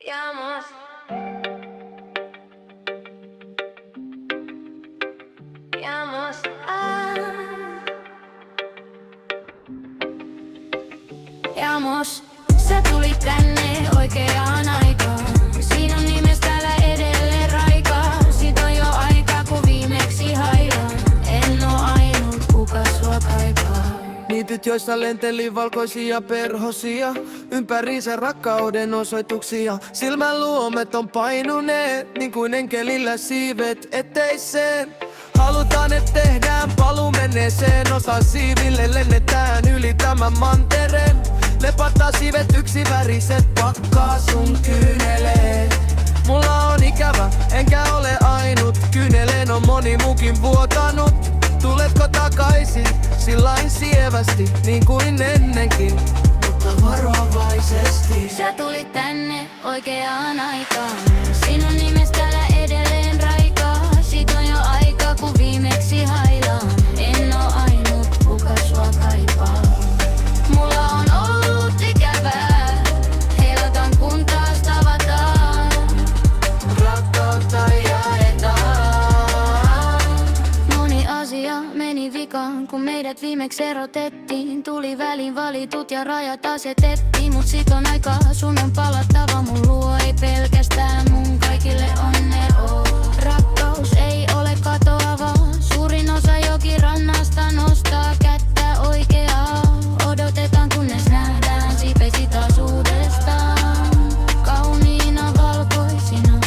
Llamas. Llamas. Llamas. Sä tulit tänne oikeaan aikaan. Sinun nimes täällä edelleen raikaa. Sit on jo aikaa kun viimeksi hailaa. En oo ainut kuka sua kaipaa. Niityt joissa lenteli valkoisia perhosia, ympäriinsä rakkauden osoituksia. Silmän luomet on painuneet, niin kuin enkelillä siivet eteiseen. Halutaan et tehdään paluu menneeseen, osa siiville lennetään yli tämän mantereen. Lepattaa siivet yksiväriset, pakkaa sun kyyneleet. Mulla on ikävä, enkä ole ainut, kyyneleen on moni muukin vuotanut. Tuletko takaisin, sillain sievästi, niin kuin ennenkin, mutta varovaisesti. Sä tulit tänne oikeaan aikaan. Sinun nimes täällä edelleen raikaa. Sit on jo aika kun viimeksi hailaan. En oo ainut kuka sua kaipaa. Mulla on ollut ikävää, heilataan kun taas tavataan. Rakkautta jaetaan. Moni asia meni vikaan, kun meidät viimeksi erotettiin. Tuli väliin valitut ja rajat asetettiin. Mut sit on aikaa, sun on palattava mun luo. Ei pelkästään mun kaikille onnea. Rakkaus ei ole katoava. Suurin osa jokin rannasta nostaa kättä oikeaa. Odotetaan kunnes nähdään siipeisi taas uudestaan. Kauniina valkoisina,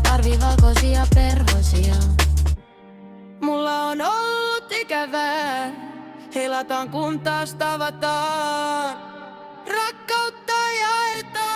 tarvii valkoisia perhosia. Mulla on ollut ikävää, heilataan kun taas tavataan. Rakkautta jaetaan.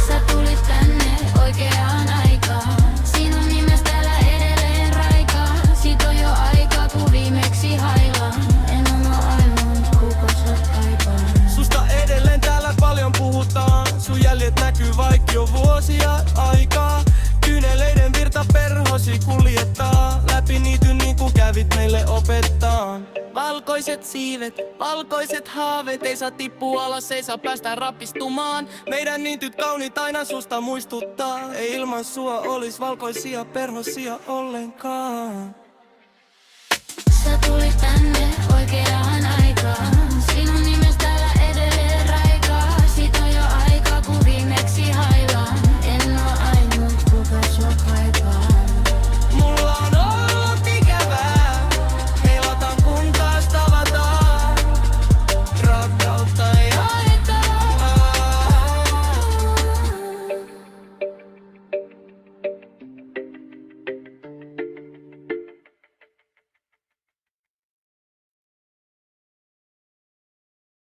Sä tulit tänne oikeaan aikaan. Sinun nimes täällä edelleen raikaa. Sit on jo aikaa kun viimeksi hailaan. En oo ainut kuka sua kaipaa. Susta edelleen täällä paljon puhutaan. Sun jäljet näkyy vaik jo vuosia aikaa. Kyyneleiden virta perhosi kuljettaa läpi niity niin kuin kävit meille opettaa. Valkoiset siivet, valkoiset haaveet, ei saa tippua alas, ei saa päästä rapistumaan. Meidän niityt kauniit aina susta muistuttaa. Ei ilman sua olis valkoisia perhosia ollenkaan. Sä tulit tänne oikeaan aikaan.